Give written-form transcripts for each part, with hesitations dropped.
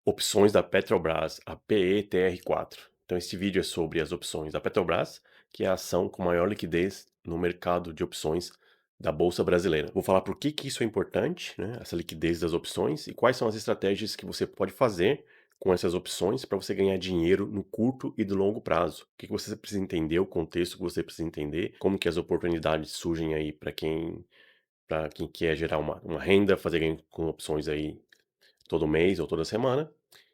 Opções da Petrobras, a PETR4. Então, esse vídeo é sobre as opções da Petrobras, que é a ação com maior liquidez no mercado de opções da Bolsa Brasileira. Vou falar por que isso é importante, né, essa liquidez das opções, e quais são as estratégias que você pode fazer com essas opções para você ganhar dinheiro no curto e do longo prazo. O que você precisa entender, o contexto que você precisa entender, como que as oportunidades surgem aí para quem quer gerar uma renda, fazer ganho com opções aí todo mês ou toda semana,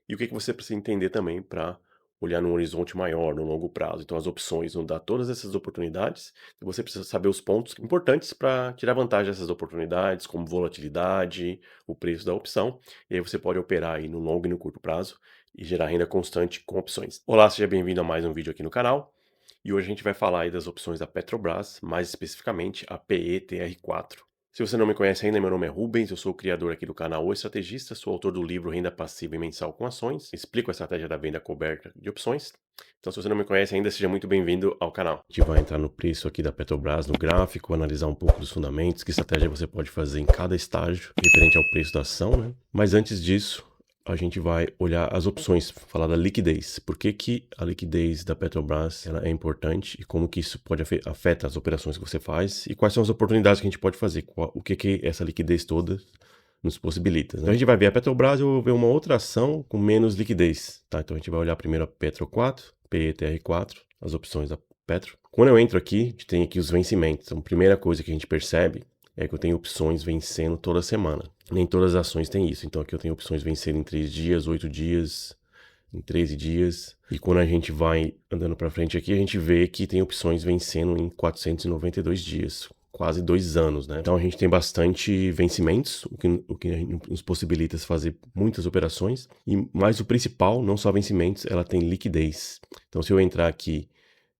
e o que você precisa entender também para olhar num horizonte maior, no longo prazo. Então as opções vão dar todas essas oportunidades, e você precisa saber os pontos importantes para tirar vantagem dessas oportunidades, como volatilidade, o preço da opção, e aí você pode operar aí no longo e no curto prazo e gerar renda constante com opções. Olá, seja bem-vindo a mais um vídeo aqui no canal. E hoje a gente vai falar aí das opções da Petrobras, mais especificamente a PETR4. Se você não me conhece ainda, meu nome é Rubens, eu sou o criador aqui do canal O Estrategista, sou autor do livro Renda Passiva e Mensal com Ações, explico a estratégia da venda coberta de opções. Então, se você não me conhece ainda, seja muito bem-vindo ao canal. A gente vai entrar no preço aqui da Petrobras, no gráfico, analisar um pouco dos fundamentos, que estratégia você pode fazer em cada estágio, referente ao preço da ação, né? Mas antes disso, a gente vai olhar as opções, falar da liquidez. Por que a liquidez da Petrobras ela é importante e como que isso pode afeta as operações que você faz e quais são as oportunidades que a gente pode fazer, o que essa liquidez toda nos possibilita, né? Então a gente vai ver a Petrobras e eu vou ver uma outra ação com menos liquidez, tá? Então a gente vai olhar primeiro a Petro 4, PETR4, as opções da Petro. Quando eu entro aqui, a gente tem aqui os vencimentos. Então a primeira coisa que a gente percebe é que eu tenho opções vencendo toda semana. Nem todas as ações têm isso. Então aqui eu tenho opções vencendo em 3 dias, 8 dias, em 13 dias. E quando a gente vai andando para frente aqui, a gente vê que tem opções vencendo em 492 dias. Quase 2 anos, né? Então a gente tem bastante vencimentos, o que nos possibilita fazer muitas operações. Mas o principal, não só vencimentos, ela tem liquidez. Então se eu entrar aqui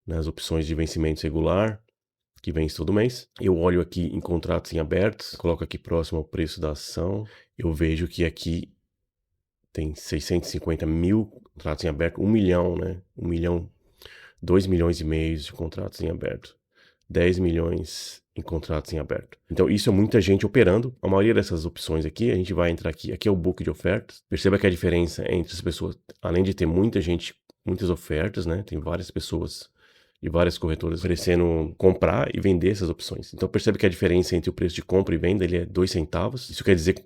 nas opções de vencimento regular, que vence todo mês. Eu olho aqui em contratos em abertos, coloco aqui próximo ao preço da ação. Eu vejo que aqui tem 650 mil contratos em aberto, 1 milhão, né? 1 milhão, 2 milhões e meio de contratos em aberto, 10 milhões em contratos em aberto. Então isso é muita gente operando. A maioria dessas opções aqui, a gente vai entrar aqui. Aqui é o book de ofertas. Perceba que a diferença entre as pessoas, além de ter muita gente, muitas ofertas, né? Tem várias pessoas e várias corretoras oferecendo comprar e vender essas opções. Então percebe que a diferença entre o preço de compra e venda ele é 2 centavos. Isso quer dizer que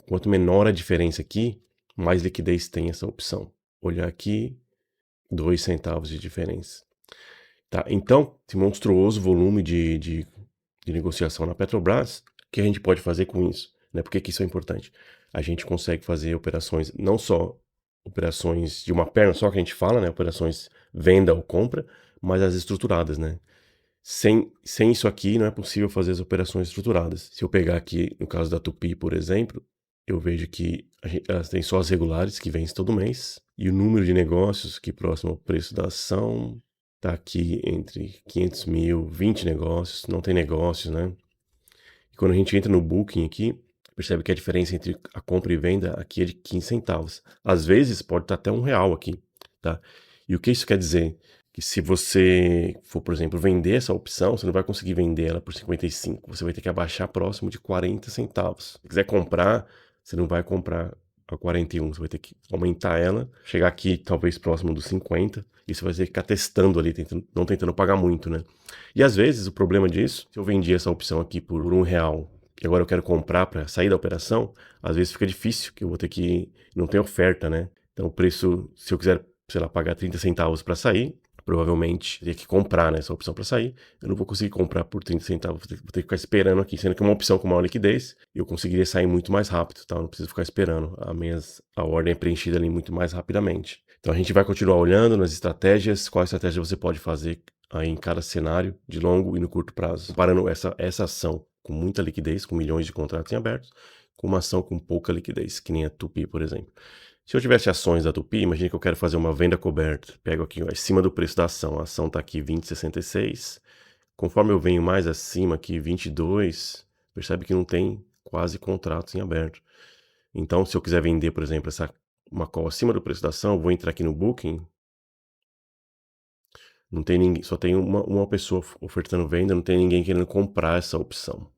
quanto menor a diferença aqui, mais liquidez tem essa opção. Olhar aqui, 2 centavos de diferença. Tá? Então, esse monstruoso volume de negociação na Petrobras, o que a gente pode fazer com isso? Né? Por que isso é importante? A gente consegue fazer operações, não só operações de uma perna só que a gente fala, né? Operações venda ou compra, mas as estruturadas, né? Sem isso aqui não é possível fazer as operações estruturadas. Se eu pegar aqui, no caso da Tupi, por exemplo, eu vejo que elas têm só as regulares que vencem todo mês, e o número de negócios que próximo ao preço da ação está aqui entre 500 mil, 20 negócios, não tem negócios, né? E quando a gente entra no Booking aqui, percebe que a diferença entre a compra e venda aqui é de 15 centavos. Às vezes pode estar até R$ 1, aqui, tá? E o que isso quer dizer? Que se você for, por exemplo, vender essa opção, você não vai conseguir vender ela por 55, você vai ter que abaixar próximo de 40 centavos. Se quiser comprar, você não vai comprar a 41, você vai ter que aumentar ela, chegar aqui talvez próximo dos 50, e você vai ter que ficar testando ali, não tentando pagar muito, né? E às vezes o problema disso, se eu vendi essa opção aqui por R$ 1 e agora eu quero comprar para sair da operação, às vezes fica difícil, que eu vou ter que... não tem oferta, né? Então o preço, se eu quiser, sei lá, pagar 30 centavos para sair, provavelmente teria que comprar, né, essa opção para sair. Eu não vou conseguir comprar por 30 centavos, vou ter que ficar esperando aqui, sendo que uma opção com maior liquidez, eu conseguiria sair muito mais rápido, tá? Eu não preciso ficar esperando, a ordem é preenchida ali muito mais rapidamente. Então a gente vai continuar olhando nas estratégias, qual estratégia você pode fazer aí em cada cenário, de longo e no curto prazo, comparando essa ação com muita liquidez, com milhões de contratos em abertos, com uma ação com pouca liquidez, que nem a Tupi, por exemplo. Se eu tivesse ações da Tupi, imagine que eu quero fazer uma venda coberta. Pego aqui acima do preço da ação. A ação está aqui 20,66. Conforme eu venho mais acima aqui, 22, percebe que não tem quase contratos em aberto. Então, se eu quiser vender, por exemplo, uma call acima do preço da ação, eu vou entrar aqui no Booking. Não tem ninguém, só tem uma pessoa ofertando venda, não tem ninguém querendo comprar essa opção.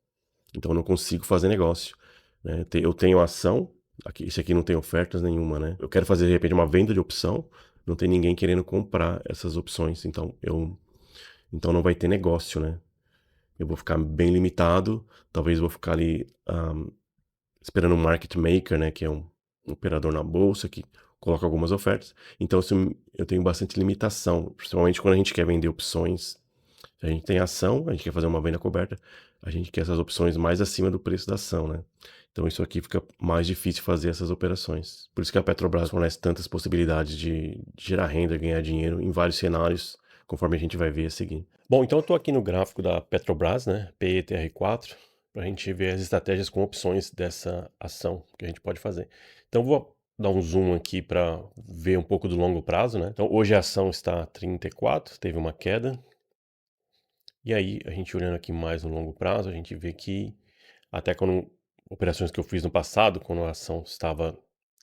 Então eu não consigo fazer negócio, né? Eu tenho a ação, Esse aqui não tem ofertas nenhuma, né? Eu quero fazer, de repente, uma venda de opção, não tem ninguém querendo comprar essas opções, então não vai ter negócio, né? Eu vou ficar bem limitado, talvez vou ficar ali esperando um market maker, né, que é um operador na bolsa que coloca algumas ofertas. Então eu tenho bastante limitação, principalmente quando a gente quer vender opções. A gente tem ação, a gente quer fazer uma venda coberta, a gente quer essas opções mais acima do preço da ação, né? Então isso aqui fica mais difícil fazer essas operações. Por isso que a Petrobras fornece tantas possibilidades de gerar renda, ganhar dinheiro em vários cenários, conforme a gente vai ver a seguir. Bom, então eu estou aqui no gráfico da Petrobras, né, PETR4, para a gente ver as estratégias com opções dessa ação que a gente pode fazer. Então vou dar um zoom aqui para ver um pouco do longo prazo, né? Então hoje a ação está a 34, teve uma queda. E aí, a gente olhando aqui mais no longo prazo, a gente vê que até quando operações que eu fiz no passado, quando a ação estava,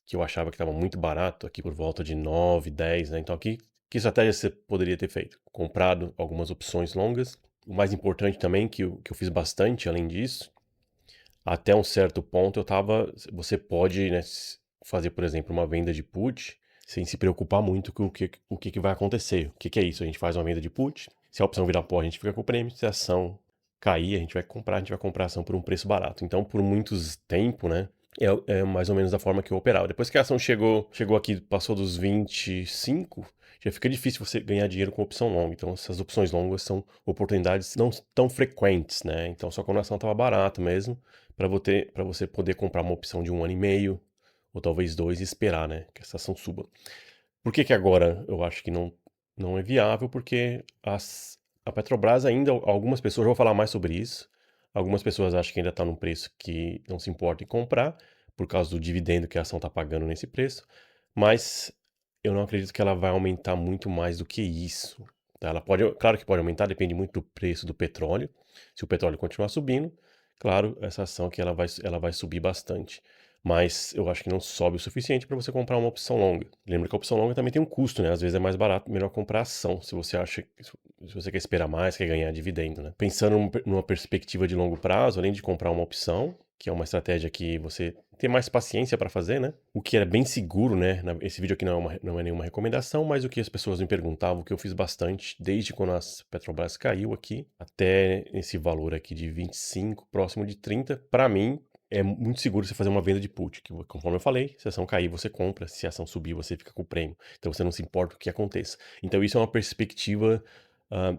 que eu achava que estava muito barato, aqui por volta de 9, 10, né? Então aqui, que estratégia você poderia ter feito? Comprado algumas opções longas. O mais importante também, que eu fiz bastante além disso, até um certo ponto você pode, né, fazer, por exemplo, uma venda de put sem se preocupar muito com o que vai acontecer. O que é isso? A gente faz uma venda de put, se a opção virar pó, a gente fica com o prêmio, se a ação cair, a gente vai comprar a ação por um preço barato. Então, por muitos tempo, né, é mais ou menos da forma que eu operava. Depois que a ação chegou aqui, passou dos 25, já fica difícil você ganhar dinheiro com opção longa. Então, essas opções longas são oportunidades não tão frequentes, né? Então, só quando a ação estava barata mesmo, para você poder comprar uma opção de 1 ano e meio, ou talvez 2, e esperar, né, que essa ação suba. Por que que agora eu acho que não é viável? Porque a Petrobras ainda, algumas pessoas, eu vou falar mais sobre isso, algumas pessoas acham que ainda está num preço que não se importa em comprar, por causa do dividendo que a ação está pagando nesse preço, mas eu não acredito que ela vai aumentar muito mais do que isso. Tá? Ela pode, claro que pode aumentar, depende muito do preço do petróleo. Se o petróleo continuar subindo, claro, essa ação aqui ela vai subir bastante. Mas eu acho que não sobe o suficiente para você comprar uma opção longa. Lembra que a opção longa também tem um custo, né? Às vezes é mais barato, melhor comprar ação, se você acha, se você quer esperar mais, quer ganhar dividendo, né? Pensando numa perspectiva de longo prazo, além de comprar uma opção, que é uma estratégia que você tem mais paciência para fazer, né? O que é bem seguro, né? Esse vídeo aqui não é nenhuma recomendação, mas o que as pessoas me perguntavam, o que eu fiz bastante desde quando a Petrobras caiu aqui até esse valor aqui de 25, próximo de 30, para mim é muito seguro você fazer uma venda de put, que conforme eu falei, se a ação cair, você compra, se a ação subir, você fica com o prêmio. Então você não se importa o que aconteça. Então isso é uma perspectiva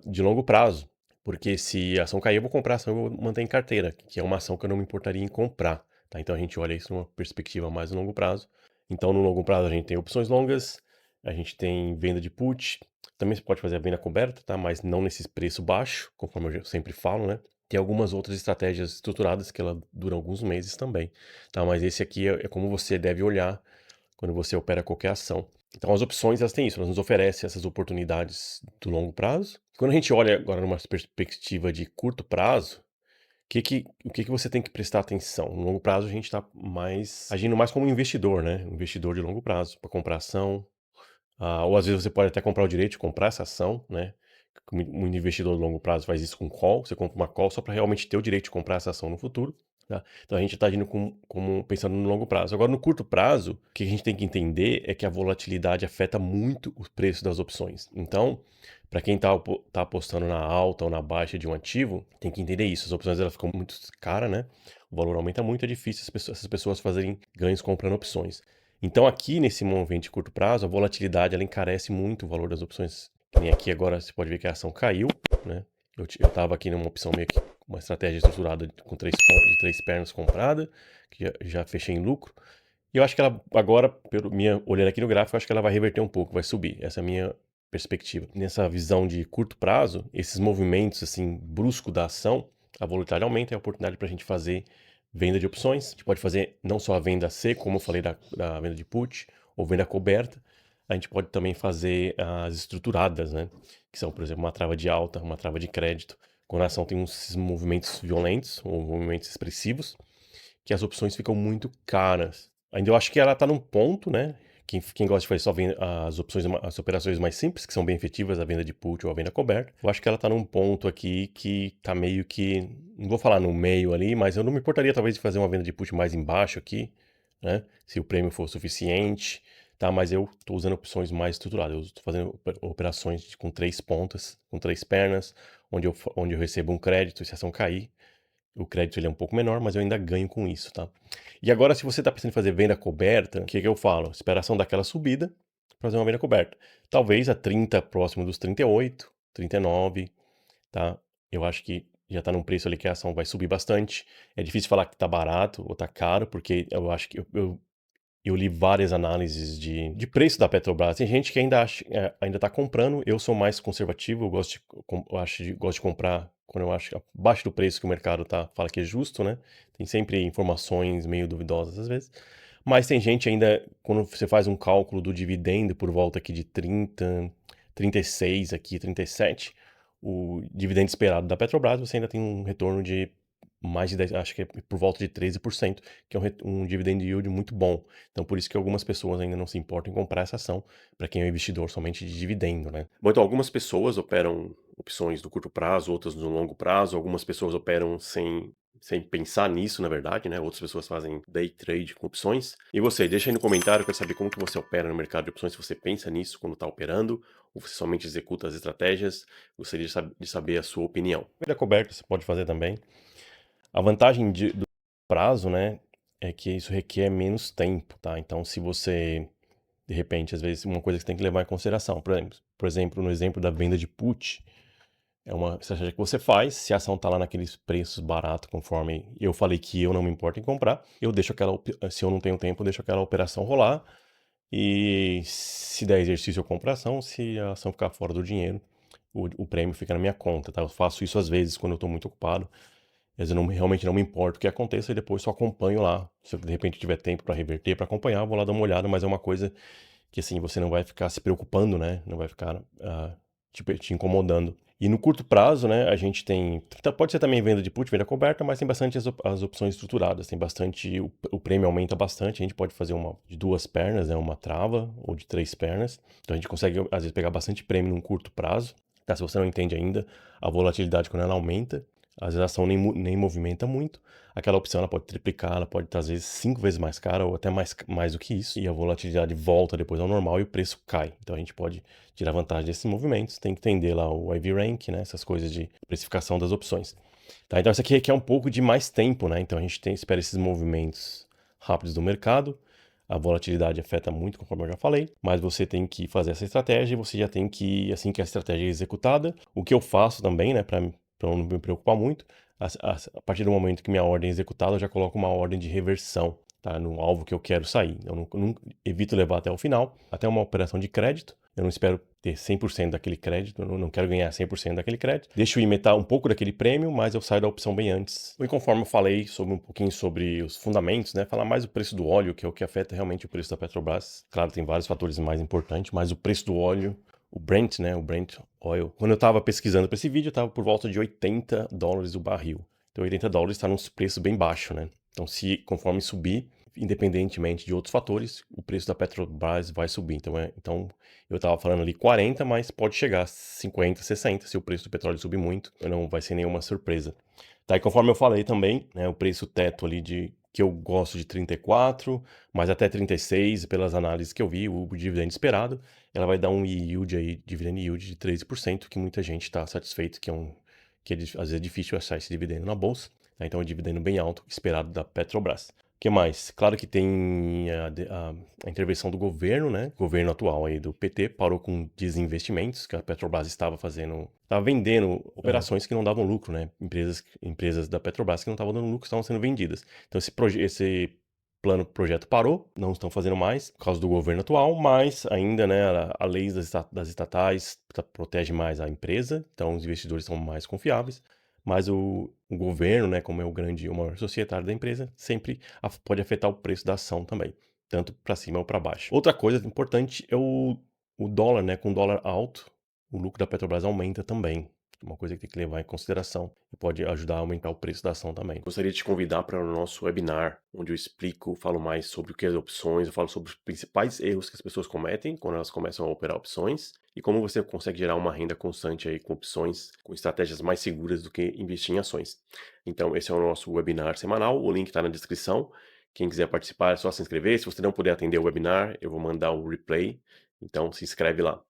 de longo prazo, porque se a ação cair, eu vou comprar a ação e vou manter em carteira, que é uma ação que eu não me importaria em comprar. Tá? Então a gente olha isso numa perspectiva mais no longo prazo. Então no longo prazo a gente tem opções longas, a gente tem venda de put, também você pode fazer a venda coberta, tá? Mas não nesse preço baixo, conforme eu sempre falo, né? Tem algumas outras estratégias estruturadas que ela dura alguns meses também, tá? Mas esse aqui é como você deve olhar quando você opera qualquer ação. Então as opções elas têm isso, elas nos oferecem essas oportunidades do longo prazo. Quando a gente olha agora numa perspectiva de curto prazo, o que você tem que prestar atenção? No longo prazo a gente está agindo mais como um investidor, né? Um investidor de longo prazo, para comprar ação, ou às vezes você pode até comprar o direito de comprar essa ação, né? Um investidor de longo prazo faz isso com call, você compra uma call só para realmente ter o direito de comprar essa ação no futuro. Tá? Então a gente está agindo pensando no longo prazo. Agora, no curto prazo, o que a gente tem que entender é que a volatilidade afeta muito o preço das opções. Então, para quem está apostando na alta ou na baixa de um ativo, tem que entender isso. As opções elas ficam muito caras, né? O valor aumenta muito, é difícil essas pessoas fazerem ganhos comprando opções. Então, aqui nesse movimento de curto prazo, a volatilidade ela encarece muito o valor das opções. Que nem aqui agora você pode ver que a ação caiu, né? Eu estava aqui numa opção meio que uma estratégia estruturada com de 3 pernas comprada, que já fechei em lucro. E eu acho que ela agora, olhando aqui no gráfico, eu acho que ela vai reverter um pouco, vai subir. Essa é a minha perspectiva. Nessa visão de curto prazo, esses movimentos assim brusco da ação, a volatilidade aumenta, é a oportunidade para a gente fazer venda de opções. A gente pode fazer não só a venda C, como eu falei da venda de put, ou venda coberta. A gente pode também fazer as estruturadas, né? Que são, por exemplo, uma trava de alta, uma trava de crédito. Quando a ação tem uns movimentos violentos ou movimentos expressivos, que as opções ficam muito caras. Ainda eu acho que ela está num ponto, né? Quem gosta de fazer só as operações mais simples, que são bem efetivas, a venda de put ou a venda coberta, eu acho que ela está num ponto aqui que está meio que, não vou falar no meio ali, mas eu não me importaria talvez de fazer uma venda de put mais embaixo aqui, né, se o prêmio for suficiente, tá, mas eu tô usando opções mais estruturadas, eu estou fazendo operações com 3 pontas, com 3 pernas, onde eu recebo um crédito e se a ação cair, o crédito ele é um pouco menor, mas eu ainda ganho com isso, tá. E agora se você está pensando em fazer venda coberta, o que que eu falo? Espera a ação dar aquela subida, fazer uma venda coberta. Talvez a 30, próximo dos 38, 39, tá. Eu acho que já tá num preço ali que a ação vai subir bastante. É difícil falar que tá barato ou tá caro, porque eu acho que eu li várias análises de preço da Petrobras. Tem gente que ainda tá comprando, eu sou mais conservativo, eu gosto de gosto de comprar quando eu acho abaixo do preço que o mercado fala que é justo, né. Tem sempre informações meio duvidosas às vezes. Mas tem gente ainda, quando você faz um cálculo do dividendo por volta aqui de 30, 36 aqui, 37, o dividendo esperado da Petrobras, você ainda tem um retorno de mais de 10, acho que é por volta de 13%, que é um dividend yield muito bom. Então por isso que algumas pessoas ainda não se importam em comprar essa ação, para quem é um investidor somente de dividendo, né. Bom, então algumas pessoas operam opções no curto prazo, outras no longo prazo, algumas pessoas operam sem pensar nisso, na verdade, né, outras pessoas fazem day trade com opções. E você, deixa aí no comentário, eu quero saber como que você opera no mercado de opções, se você pensa nisso quando está operando, ou você somente executa as estratégias, gostaria de saber a sua opinião. Venda coberta você pode fazer também. A vantagem do prazo, né, é que isso requer menos tempo, tá? Então, se você, de repente, às vezes, uma coisa que você tem que levar em consideração, por exemplo, no exemplo da venda de put, é uma estratégia que você faz, se a ação tá lá naqueles preços baratos, conforme eu falei que eu não me importo em comprar, eu deixo se eu não tenho tempo, eu deixo aquela operação rolar, e se der exercício eu compro a ação, se a ação ficar fora do dinheiro, o prêmio fica na minha conta, tá? Eu faço isso às vezes quando eu tô muito ocupado. Mas eu realmente não me importo o que aconteça e depois só acompanho lá. Se eu de repente tiver tempo para reverter, para acompanhar, eu vou lá dar uma olhada, mas é uma coisa que assim, você não vai ficar se preocupando, né? Não vai ficar te incomodando. E no curto prazo, né, a gente tem. Pode ser também venda de put, venda coberta, mas tem bastante as opções estruturadas. Tem bastante. O prêmio aumenta bastante. A gente pode fazer uma de 2 pernas, né? Uma trava, ou de 3 pernas. Então a gente consegue, às vezes, pegar bastante prêmio num curto prazo. Tá? Se você não entende ainda, a volatilidade quando ela aumenta, às vezes a ação nem movimenta muito. Aquela opção ela pode triplicar, ela pode estar às vezes 5 vezes mais cara ou até mais do que isso. E a volatilidade volta depois ao normal e o preço cai. Então a gente pode tirar vantagem desses movimentos. Tem que entender lá o IV Rank, né? Essas coisas de precificação das opções. Tá? Então isso aqui requer um pouco de mais tempo, né? Então a gente espera esses movimentos rápidos do mercado. A volatilidade afeta muito, conforme eu já falei, mas você tem que fazer essa estratégia e você já tem que, assim que a estratégia é executada, o que eu faço também, né, para não me preocupar muito, a partir do momento que minha ordem é executada, eu já coloco uma ordem de reversão, tá, no alvo que eu quero sair. Eu não evito levar até o final, até uma operação de crédito. Eu não espero ter 100% daquele crédito, eu não quero ganhar 100% daquele crédito. Deixo eu imitar um pouco daquele prêmio, mas eu saio da opção bem antes. E conforme eu falei um pouquinho sobre os fundamentos, né, falar mais do preço do óleo, que é o que afeta realmente o preço da Petrobras. Claro, tem vários fatores mais importantes, mas o preço do óleo, o Brent, né, o Brent Oil. Quando eu estava pesquisando para esse vídeo, estava por volta de $80 o barril. Então $80 está num preço bem baixo, né? Então se conforme subir, independentemente de outros fatores, o preço da Petrobras vai subir. Então eu estava falando ali 40, mas pode chegar a 50, 60 se o preço do petróleo subir muito. Não vai ser nenhuma surpresa. Tá, e conforme eu falei também, né, o preço teto ali que eu gosto de 34, mas até 36, pelas análises que eu vi, o dividendo esperado, ela vai dar um yield aí, dividend yield de 13%, que muita gente está satisfeito, às vezes é difícil achar esse dividendo na bolsa, tá? Então é um dividendo bem alto esperado da Petrobras. O que mais? Claro que tem a intervenção do governo, né? O governo atual aí do PT parou com desinvestimentos que a Petrobras estava fazendo, estava vendendo operações que não davam lucro, né? Empresas da Petrobras que não estavam dando lucro estavam sendo vendidas. Então esse projeto parou, não estão fazendo mais por causa do governo atual, mas ainda, né, a lei das estatais protege mais a empresa, então os investidores são mais confiáveis. Mas o governo, né, como é o maior societário da empresa, sempre pode afetar o preço da ação também, tanto para cima ou para baixo. Outra coisa importante é o dólar, né? Com o dólar alto, o lucro da Petrobras aumenta também. Uma coisa que tem que levar em consideração e pode ajudar a aumentar o preço da ação também. Gostaria de te convidar para o nosso webinar, onde eu explico, falo mais sobre o que é opções, eu falo sobre os principais erros que as pessoas cometem quando elas começam a operar opções e como você consegue gerar uma renda constante aí com opções, com estratégias mais seguras do que investir em ações. Então, esse é o nosso webinar semanal, o link está na descrição. Quem quiser participar é só se inscrever. Se você não puder atender o webinar, eu vou mandar um replay, então se inscreve lá.